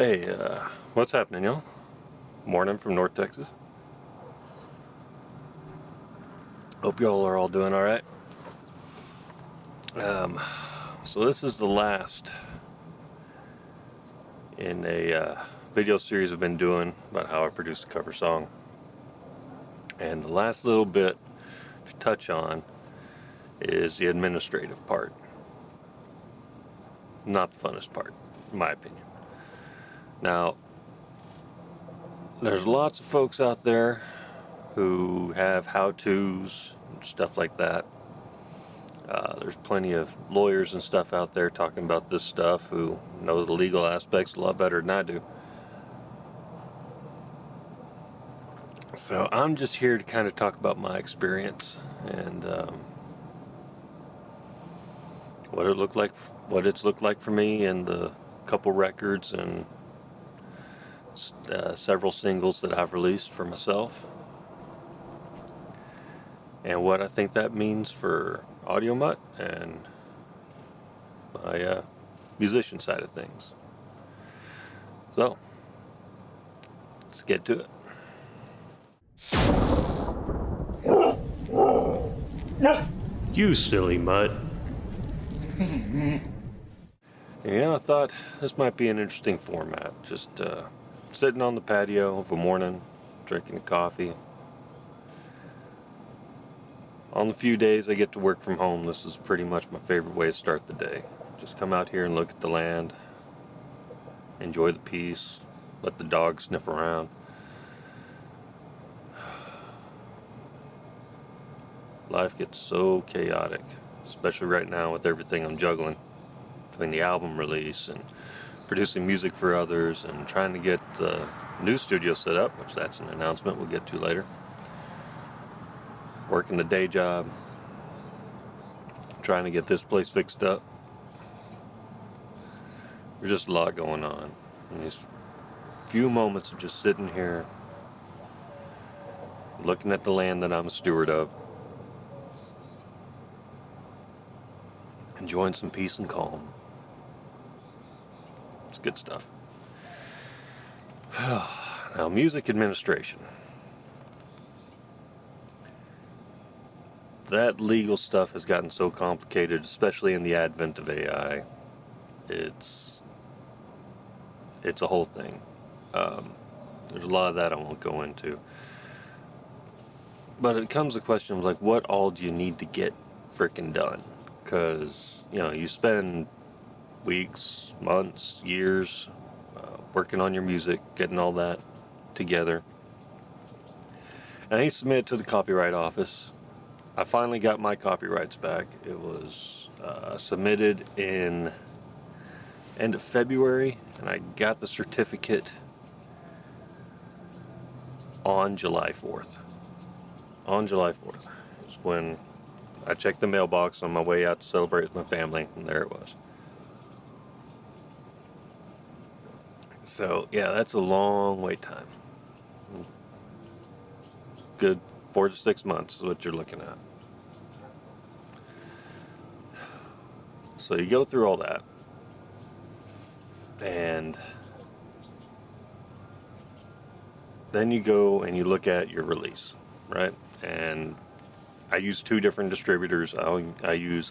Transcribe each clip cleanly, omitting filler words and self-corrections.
Hey, what's happening, y'all? Morning from North Texas. Hope y'all are all doing all right. So this is the last in a video series I've been doing about how I produce a cover song. And the last little bit to touch on is the administrative part. Not the funnest part, in my opinion. Now, there's lots of folks out there who have how-tos and stuff like that. There's plenty of lawyers and stuff out there talking about this stuff who know the legal aspects a lot better than I do. So I'm just here to kind of talk about my experience and what it's looked like for me, and the couple records and several singles that I've released for myself, and what I think that means for Audio Mutt and my musician side of things. So let's get to it. You silly mutt. I thought this might be an interesting format. Just sitting on the patio of a morning, drinking a coffee. On the few days I get to work from home, this is pretty much my favorite way to start the day. Just come out here and look at the land, enjoy the peace, let the dogs sniff around. Life gets so chaotic, especially right now with everything I'm juggling between the album release and producing music for others and trying to get the new studio set up, which that's an announcement we'll get to later. Working the day job, trying to get this place fixed up. There's just a lot going on. And these few moments of just sitting here, looking at the land that I'm a steward of, enjoying some peace and calm. It's good stuff. Now, music administration. That legal stuff has gotten so complicated, especially in the advent of AI. It's a whole thing. There's a lot of that I won't go into. But it comes to the question of, like, what all do you need to get frickin' done? Because, you spend weeks, months, years working on your music, getting all that together. And I submitted to the Copyright Office. I finally got my copyrights back. It was submitted in end of February, and I got the certificate on July 4th. On July 4th is when I checked the mailbox on my way out to celebrate with my family, and there it was. So, yeah, that's a long wait time. Good 4 to 6 months is what you're looking at. So you go through all that, and then you go and you look at your release, right? And I use 2 different distributors. I use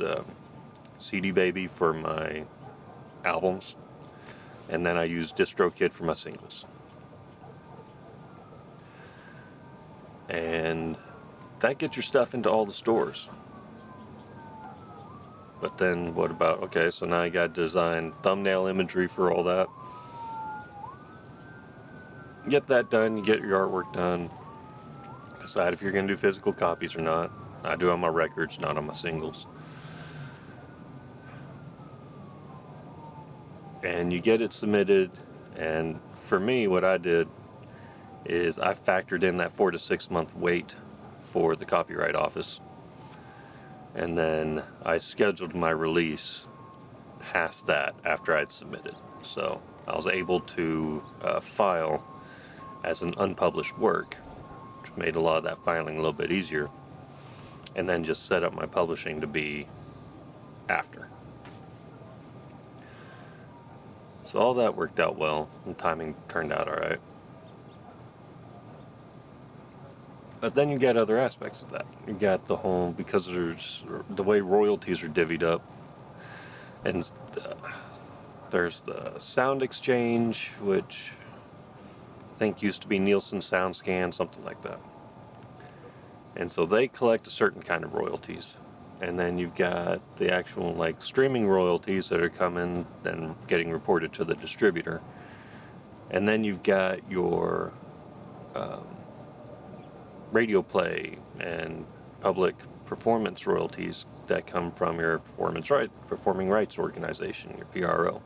CD Baby for my albums, and then I use DistroKid for my singles. And that gets your stuff into all the stores. But then what about, okay, so now you got to design thumbnail imagery for all that. Get that done, you get your artwork done. Decide if you're going to do physical copies or not. I do on my records, not on my singles. And you get it submitted, and for me, what I did is I factored in that 4 to 6 month wait for the Copyright Office, and then I scheduled my release past that after I'd submitted. So I was able to file as an unpublished work, which made a lot of that filing a little bit easier, and then just set up my publishing to be after. So all that worked out well, and timing turned out alright. But then you get other aspects of that. You got the whole, because there's the way royalties are divvied up, and there's the sound exchange, which I think used to be Nielsen SoundScan, something like that. And so they collect a certain kind of royalties. And then you've got the actual like streaming royalties that are coming and getting reported to the distributor. And then you've got your radio play and public performance royalties that come from your performing rights organization, your PRO.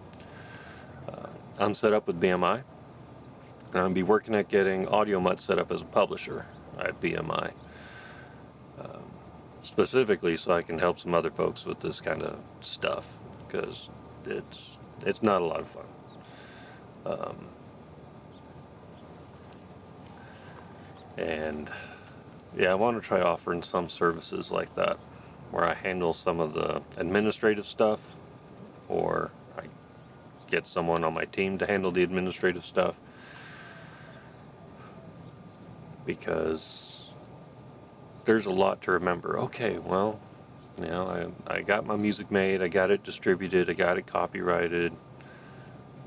I'm set up with BMI, and I'll be working at getting Audio Mutt set up as a publisher at BMI, specifically so I can help some other folks with this kind of stuff, because it's not a lot of fun. And yeah, I want to try offering some services like that, where I handle some of the administrative stuff, or I get someone on my team to handle the administrative stuff, because there's a lot to remember. Okay, well, you know, I got my music made, I got it distributed, I got it copyrighted,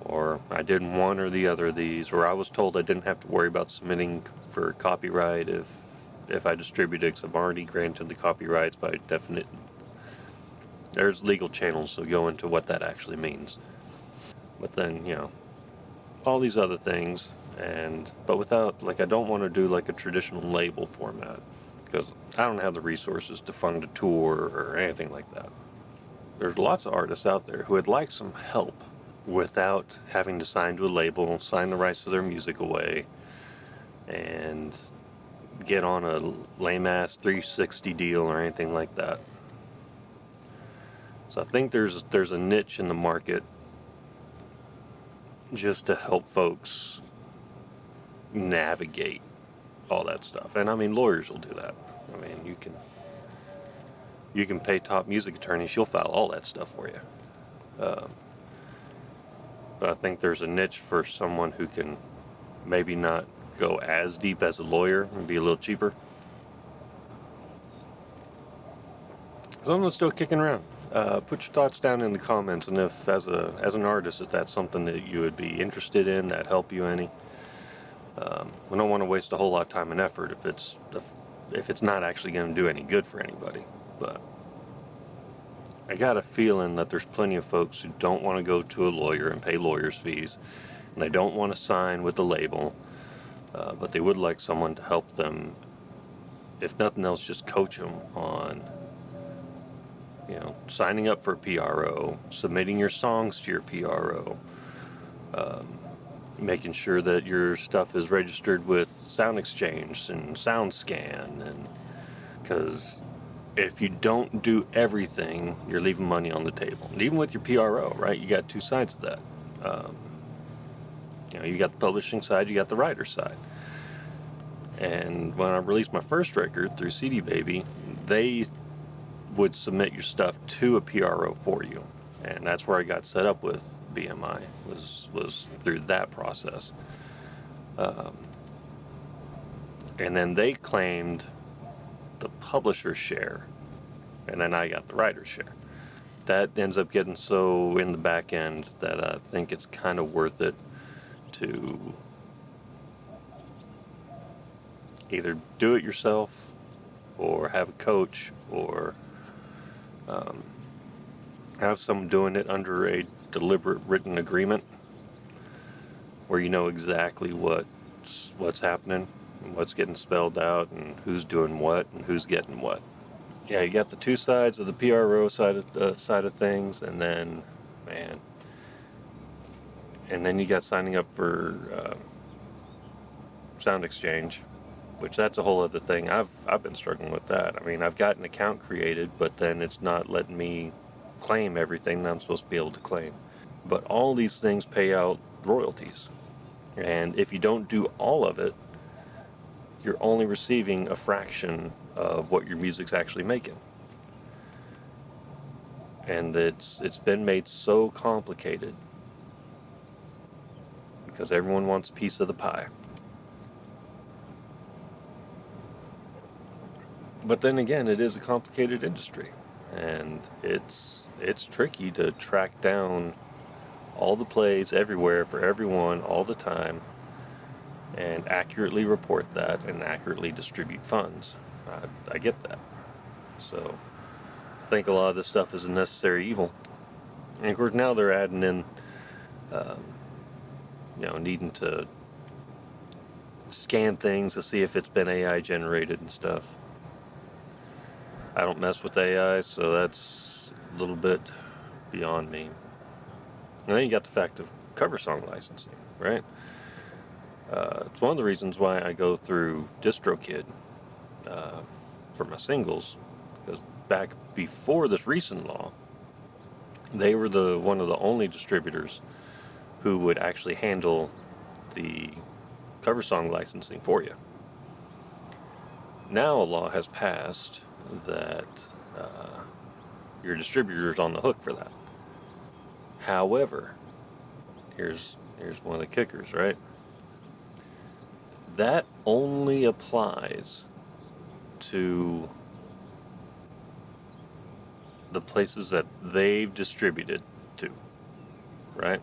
or I did one or the other of these, or I was told I didn't have to worry about submitting for copyright if I distribute it, because I'm already granted the copyrights by definite. There's legal channels that go into what that actually means. But then, you know, all these other things, but without, like, I don't want to do like a traditional label format, because I don't have the resources to fund a tour or anything like that. There's lots of artists out there who would like some help without having to sign to a label, sign the rights to their music away, and get on a lame-ass 360 deal or anything like that. So I think there's a niche in the market just to help folks navigate all that stuff. And I mean, lawyers will do that. I mean, you can pay top music attorneys, she'll file all that stuff for you. But I think there's a niche for someone who can maybe not go as deep as a lawyer and be a little cheaper. So I'm still kicking around. Put your thoughts down in the comments, and if as an artist, if that's something that you would be interested in, that help you any. We don't want to waste a whole lot of time and effort if it's not actually going to do any good for anybody. But I got a feeling that there's plenty of folks who don't want to go to a lawyer and pay lawyers' fees, and they don't want to sign with the label, but they would like someone to help them, if nothing else, just coach them on, you know, signing up for a PRO, submitting your songs to your PRO, making sure that your stuff is registered with Sound Exchange and SoundScan, and because if you don't do everything, you're leaving money on the table. And even with your PRO, right, you got two sides of that. You know, you got the publishing side, you got the writer side. And when I released my first record through CD Baby, they would submit your stuff to a PRO for you, and that's where I got set up with BMI. Was through that process, and then they claimed the publisher's share, and then I got the writer's share. That ends up getting so in the back end that I think it's kind of worth it to either do it yourself or have a coach, or have someone doing it under a deliberate written agreement where you know exactly what's happening and what's getting spelled out and who's doing what and who's getting what. Yeah, you got the two sides of the PRO side of things, and then you got signing up for Sound Exchange, which that's a whole other thing. I've been struggling with that. I mean, I've got an account created, but then it's not letting me claim everything that I'm supposed to be able to claim. But all these things pay out royalties, and if you don't do all of it, you're only receiving a fraction of what your music's actually making. And it's been made so complicated because everyone wants a piece of the pie. But then again, it is a complicated industry, and it's tricky to track down all the plays everywhere for everyone all the time and accurately report that and accurately distribute funds. I get that. So I think a lot of this stuff is a necessary evil. And of course now they're adding in, needing to scan things to see if it's been AI generated and stuff. I don't mess with AI, so that's a little bit beyond me. And then you got the fact of cover song licensing, right? It's one of the reasons why I go through DistroKid for my singles, because back before this recent law, they were one of the only distributors who would actually handle the cover song licensing for you. Now a law has passed that your distributor's on the hook for that. However, here's one of the kickers, right? That only applies to the places that they've distributed to, right?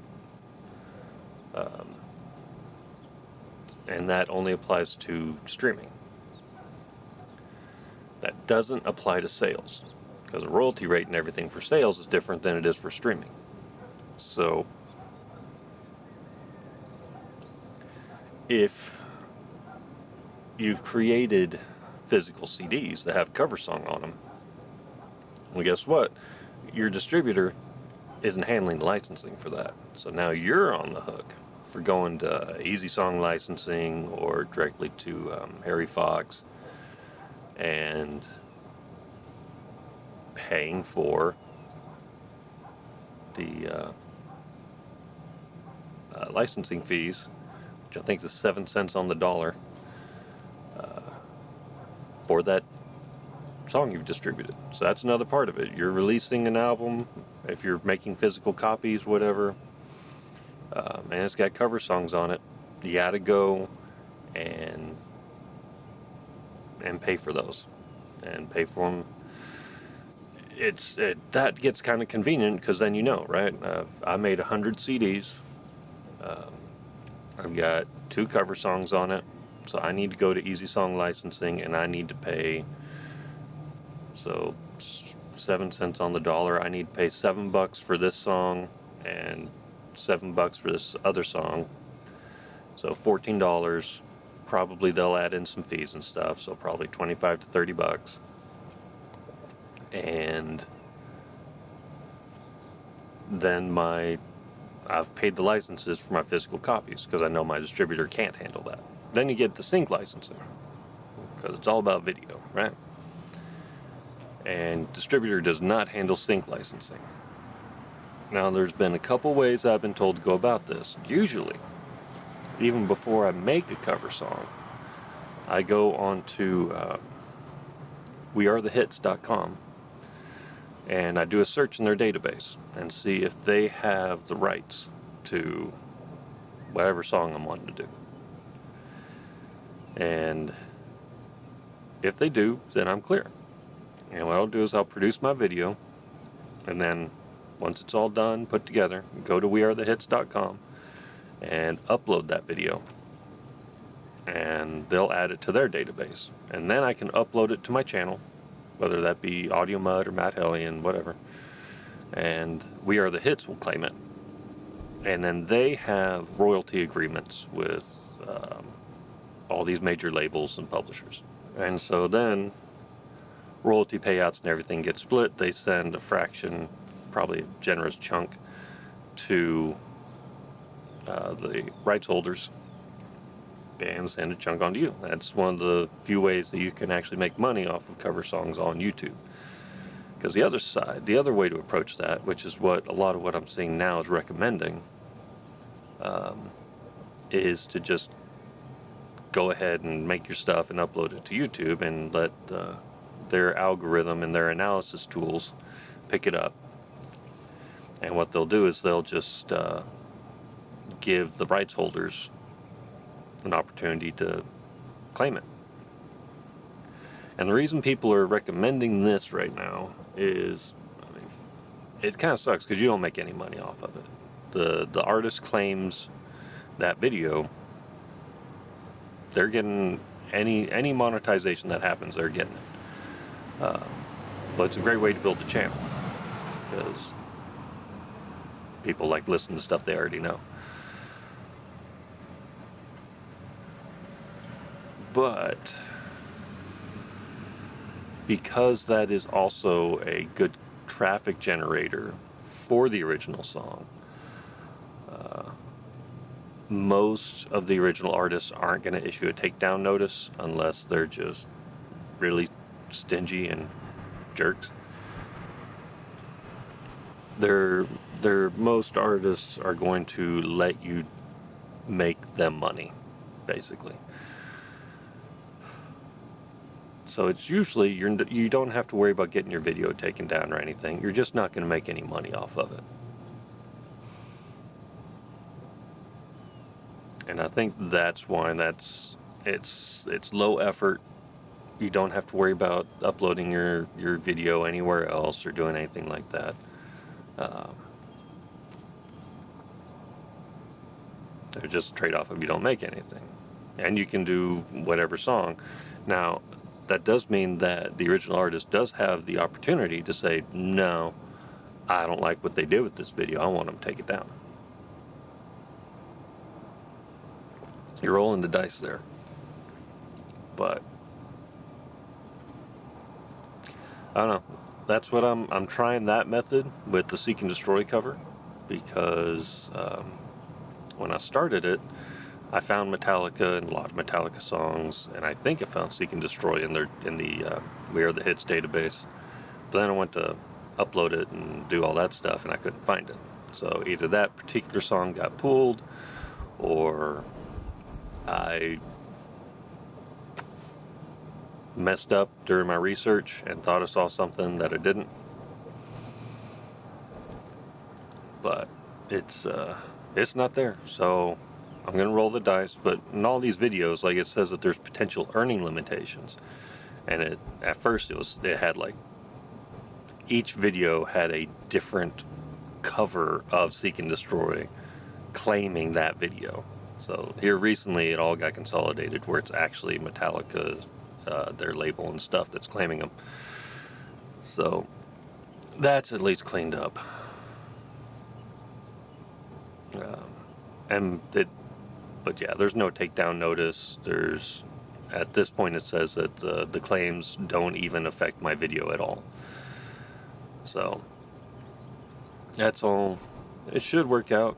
And that only applies to streaming. That doesn't apply to sales, because the royalty rate and everything for sales is different than it is for streaming. So if you've created physical CDs that have cover song on them, well, guess what? Your distributor isn't handling the licensing for that. So now you're on the hook for going to Easy Song Licensing or directly to Harry Fox and paying for the licensing fees, which I think is 7 cents on the dollar, for that song you've distributed. So that's another part of it. You're releasing an album, if you're making physical copies, whatever, and it's got cover songs on it, you gotta go and pay for those, and pay for them. That gets kind of convenient, because then you know, right? I made 100 CDs. I've got 2 cover songs on it, so I need to go to Easy Song Licensing, and I need to pay, so 7 cents on the dollar. I need to pay $7 for this song and $7 for this other song, so $14. Probably they'll add in some fees and stuff, so probably $25 to $30. And then I've paid the licenses for my physical copies, because I know my distributor can't handle that. Then you get the sync licensing, because it's all about video, right? And distributor does not handle sync licensing. Now, there's been a couple ways I've been told to go about this. Usually, even before I make a cover song, I go on to wearethehits.com, and I do a search in their database and see if they have the rights to whatever song I'm wanting to do. And if they do, then I'm clear. And what I'll do is I'll produce my video, and then once it's all done, put together, go to wearethehits.com and upload that video, and they'll add it to their database, and then I can upload it to my channel, whether that be Audio Mud or Matt Hellion, whatever, and We Are The Hits will claim it. And then they have royalty agreements with all these major labels and publishers, and so then royalty payouts and everything get split. They send a fraction, probably a generous chunk, to the rights holders, and send a chunk onto you. That's one of the few ways that you can actually make money off of cover songs on YouTube. Because the other side, the other way to approach that, which is what a lot of what I'm seeing now is recommending, is to just go ahead and make your stuff and upload it to YouTube, and let their algorithm and their analysis tools pick it up. And what they'll do is they'll just give the rights holders an opportunity to claim it. And the reason people are recommending this right now is, I mean, it kind of sucks because you don't make any money off of it. The artist claims that video, they're getting any monetization that happens, they're getting it. But it's a great way to build a channel because people like listen to stuff they already know. But because that is also a good traffic generator for the original song, most of the original artists aren't going to issue a takedown notice unless they're just really stingy and jerks. Most artists are going to let you make them money, basically. So it's usually you don't have to worry about getting your video taken down or anything. You're just not going to make any money off of it. And I think that's why it's low effort. You don't have to worry about uploading your video anywhere else or doing anything like that. They're just a trade-off if you don't make anything. And you can do whatever song. Now, that does mean that the original artist does have the opportunity to say, no, I don't like what they did with this video. I want them to take it down. You're rolling the dice there. But I don't know. That's what I'm trying that method with the Seek and Destroy cover, because when I started it, I found Metallica and a lot of Metallica songs, and I think I found Seek and Destroy in the We Are the Hits database. But then I went to upload it and do all that stuff, and I couldn't find it. So either that particular song got pulled, or I messed up during my research and thought I saw something that I didn't. But it's not there, so I'm gonna roll the dice. But in all these videos, like, it says that there's potential earning limitations, and at first it had like each video had a different cover of Seek and Destroy claiming that video. So here recently it all got consolidated where it's actually Metallica, their label and stuff, that's claiming them. So that's at least cleaned up. But yeah, there's no takedown notice. At this point it says that the claims don't even affect my video at all. So that's all. It should work out.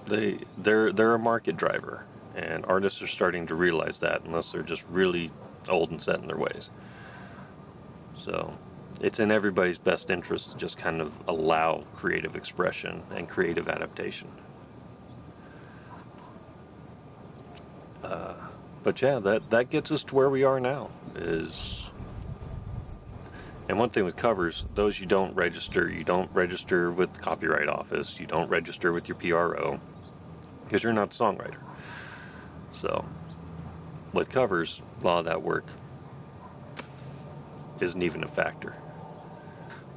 They're a market driver, and artists are starting to realize that, unless they're just really old and set in their ways. So it's in everybody's best interest to just kind of allow creative expression and creative adaptation. But yeah, that gets us to where we are now. And one thing with covers, those you don't register with the Copyright Office, you don't register with your PRO, because you're not a songwriter. So with covers, a lot of that work isn't even a factor.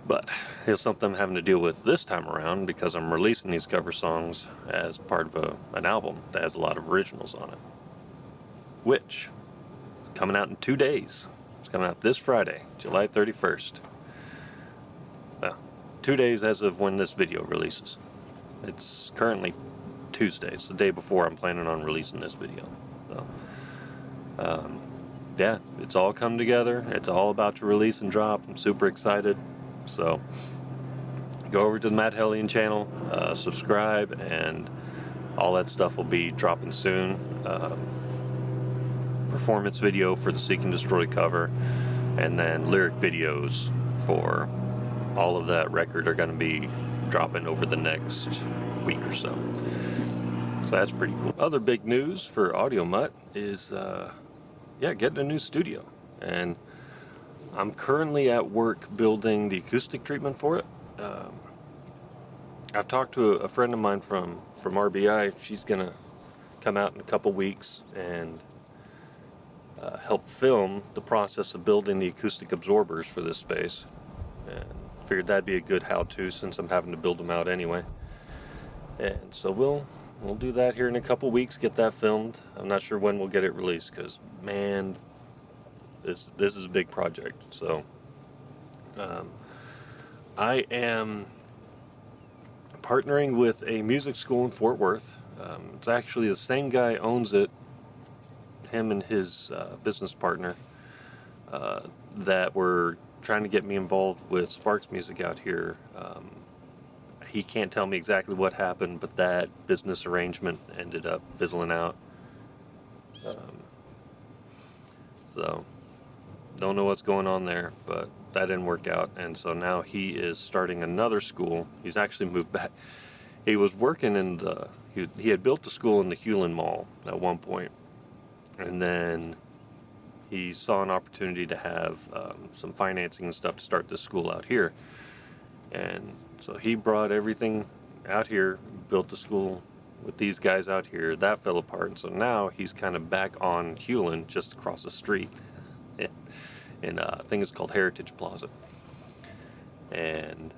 But it's something I'm having to deal with this time around, because I'm releasing these cover songs as part of an album that has a lot of originals on it, which is coming out in 2 days. It's coming out this Friday, July 31st. Well, 2 days as of when this video releases. It's currently Tuesday. It's the day before I'm planning on releasing this video. So, yeah, it's all come together. It's all about to release and drop. I'm super excited. So go over to the Matt Hellion channel, subscribe, and all that stuff will be dropping soon. Performance video for the Seek and Destroy cover, and then lyric videos for all of that record are going to be dropping over the next week or so. So that's pretty cool. Other big news for Audio Mutt is getting a new studio, and I'm currently at work building the acoustic treatment for it. I've talked to a friend of mine from from RBI, she's gonna come out in a couple weeks and help film the process of building the acoustic absorbers for this space. And figured that'd be a good how-to since I'm having to build them out anyway. And so we'll do that here in a couple weeks, get that filmed. I'm not sure when we'll get it released because, man, this is a big project. So I am partnering with a music school in Fort Worth. It's actually the same guy owns it, him and his business partner, that were trying to get me involved with Sparks Music out here. He can't tell me exactly what happened, but that business arrangement ended up fizzling out. So, don't know what's going on there, but that didn't work out. And so now he is starting another school. He's actually moved back. He was working in he had built a school in the Hewlin Mall at one point. And then he saw an opportunity to have some financing and stuff to start this school out here. And so he brought everything out here, built the school with these guys out here. That fell apart. And so now he's kind of back on Hewlin, just across the street. And I think it's called Heritage Plaza. And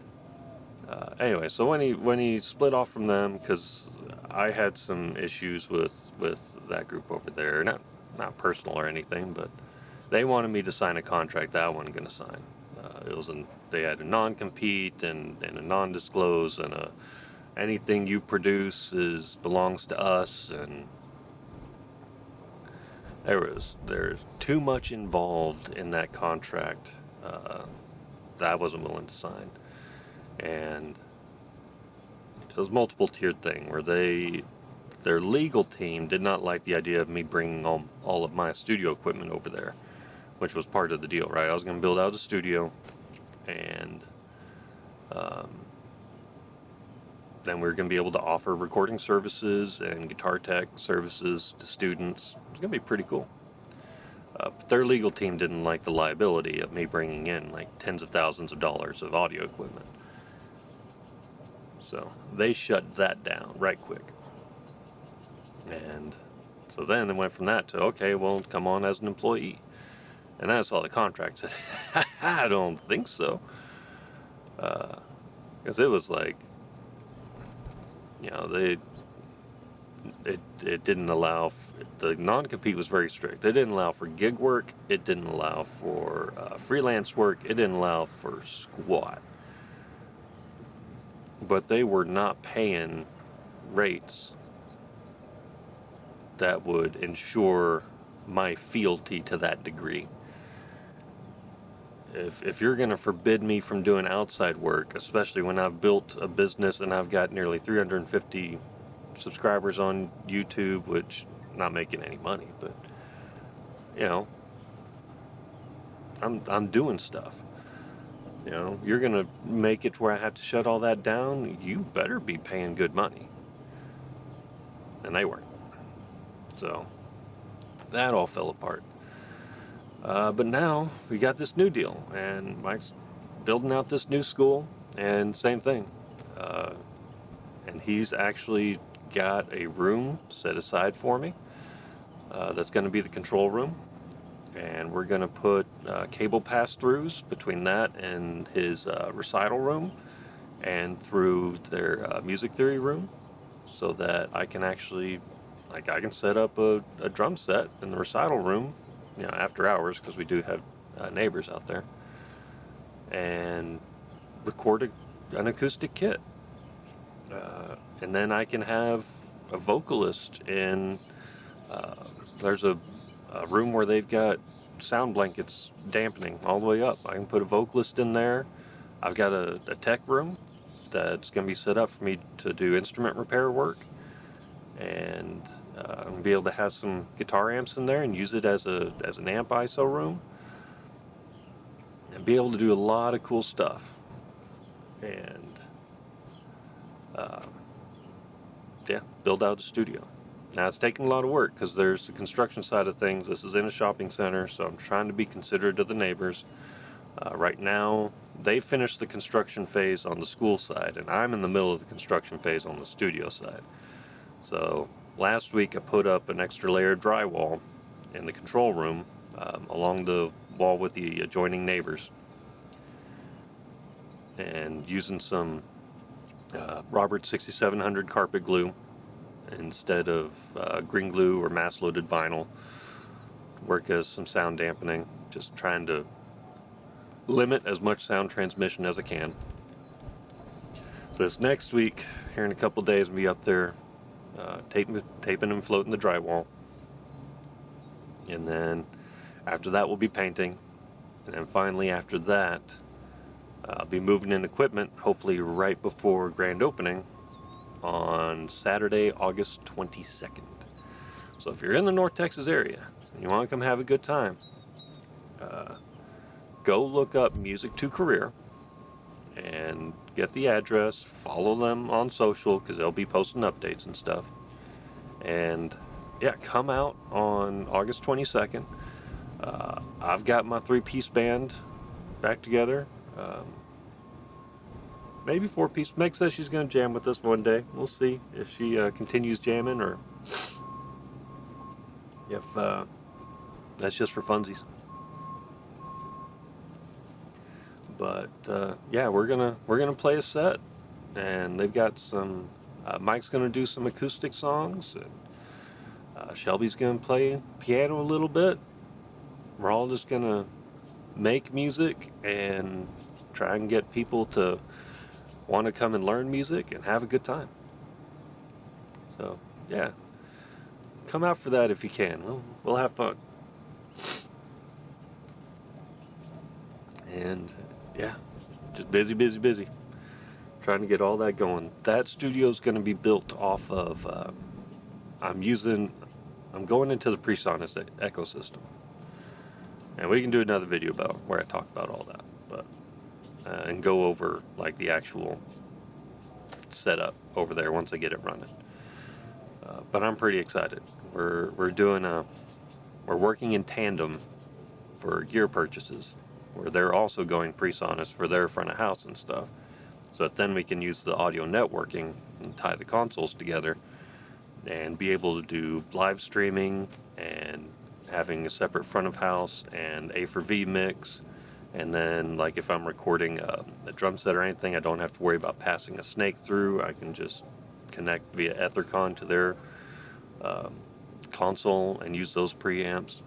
anyway, so when he split off from them, because I had some issues with that group over there, not personal or anything, but they wanted me to sign a contract that I wasn't going to sign. They had a non-compete and a non-disclose and anything you produce belongs to us, and there's too much involved in that contract that I wasn't willing to sign. And it was a multiple tiered thing where their legal team did not like the idea of me bringing all of my studio equipment over there, which was part of the deal, right? I was going to build out a studio, and then we were going to be able to offer recording services and guitar tech services to students. It was going to be pretty cool. But their legal team didn't like the liability of me bringing in like tens of thousands of dollars of audio equipment. So they shut that down right quick. And so then it went from that to, okay, well, come on as an employee. And then I saw the contract said, I don't think so. Because it was like, it didn't allow, the non-compete was very strict. They didn't allow for gig work. It didn't allow for freelance work. It didn't allow for squat. But they were not paying rates that would ensure my fealty to that degree. If you're going to forbid me from doing outside work, especially when I've built a business and I've got nearly 350 subscribers on YouTube, which I'm not making any money, but I'm doing stuff. You're going to make it to where I have to shut all that down. You better be paying good money. And they weren't. So that all fell apart. But now we got this new deal, and Mike's building out this new school, and same thing. And he's actually got a room set aside for me. That's going to be the control room. And we're going to put cable pass-throughs between that and his recital room and through their music theory room, so that I can actually, I can set up a drum set in the recital room, after hours, because we do have neighbors out there, and record an acoustic kit. And then I can have a vocalist in, there's a room where they've got sound blankets dampening all the way up. I can put a vocalist in there. I've got a tech room that's going to be set up for me to do instrument repair work, and I'm going to be able to have some guitar amps in there and use it as an amp ISO room, and be able to do a lot of cool stuff. And build out a studio. Now, it's taking a lot of work because there's the construction side of things. This is in a shopping center, so I'm trying to be considerate of the neighbors. Right now, they finished the construction phase on the school side, and I'm in the middle of the construction phase on the studio side. So last week I put up an extra layer of drywall in the control room along the wall with the adjoining neighbors, and using some Robert 6700 carpet glue instead of green glue or mass loaded vinyl, work as some sound dampening, just trying to limit as much sound transmission as I can. So this next week, here in a couple days, I'll be up there taping and floating the drywall, and then after that we'll be painting, and then finally after that I'll be moving in equipment, hopefully right before grand opening on Saturday, August 22nd. So if you're in the North Texas area and you want to come have a good time, go look up Music to Career and get the address, follow them on social because they'll be posting updates and stuff. And yeah, come out on August 22nd. I've got my 3-piece band back together. Maybe 4-piece. Meg says she's going to jam with us one day. We'll see if she continues jamming or if that's just for funsies. But yeah, we're gonna play a set, and they've got some. Mike's gonna do some acoustic songs, and Shelby's gonna play piano a little bit. We're all just gonna make music and try and get people to want to come and learn music and have a good time. So yeah, come out for that if you can. We'll have fun. And yeah, just busy. Trying to get all that going. That studio's going to be built off of, I'm going into the PreSonus ecosystem. And we can do another video about where I talk about all that. But, and go over like the actual setup over there once I get it running. But I'm pretty excited. We're working in tandem for gear purchases, where they're also going PreSonus for their front of house and stuff, so that then we can use the audio networking and tie the consoles together and be able to do live streaming and having a separate front of house and A4V mix. And then like if I'm recording a drum set or anything, I don't have to worry about passing a snake through. I can just connect via Ethercon to their console and use those preamps.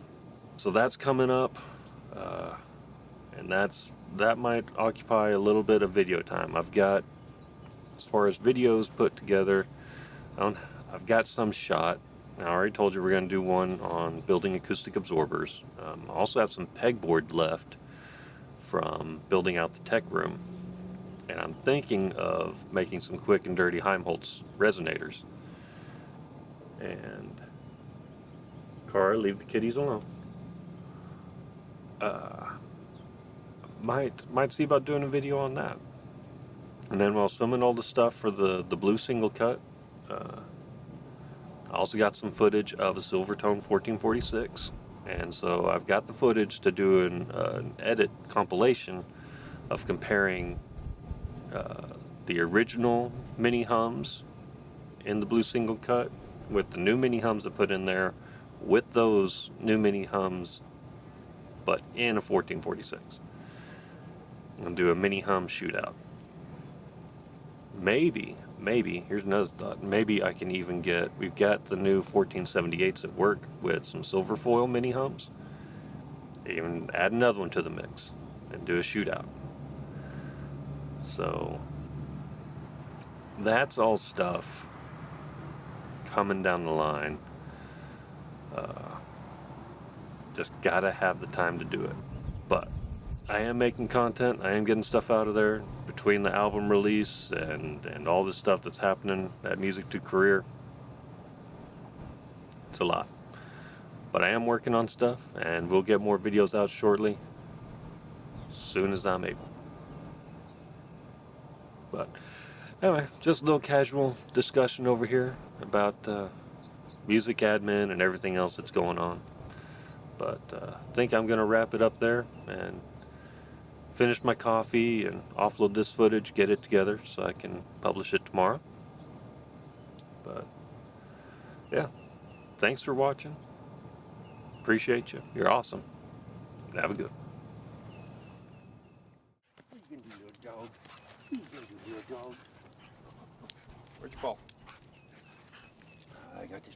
So that's coming up. And that might occupy a little bit of video time. I've got, as far as videos put together, I've got some shot. I already told you we're going to do one on building acoustic absorbers. I also have some pegboard left from building out the tech room. And I'm thinking of making some quick and dirty Heimholtz resonators. And Cara, leave the kitties alone. Might see about doing a video on that. And then while filming all the stuff for the blue single cut, I also got some footage of a Silvertone 1446, and so I've got the footage to do an edit compilation of comparing the original mini hums in the blue single cut with the new mini hums I put in there, with those new mini hums but in a 1446. I'm going to do a mini hum shootout. Maybe, here's another thought, maybe I can even we've got the new 1478s at work with some silver foil mini hums, even add another one to the mix and do a shootout. So that's all stuff coming down the line. Just gotta have the time to do it. But I am making content. I am getting stuff out of there between the album release and all this stuff that's happening at Music to Career. It's a lot. But I am working on stuff, and we'll get more videos out shortly, as soon as I'm able. But anyway, just a little casual discussion over here about music admin and everything else that's going on. But I think I'm going to wrap it up there and finish my coffee and offload this footage, get it together so I can publish it tomorrow. But Yeah. Thanks for watching. Appreciate you. You're awesome. Have a good one. What are you gonna do, little dog? What are you gonna do, little dog? Where's your ball? I got this.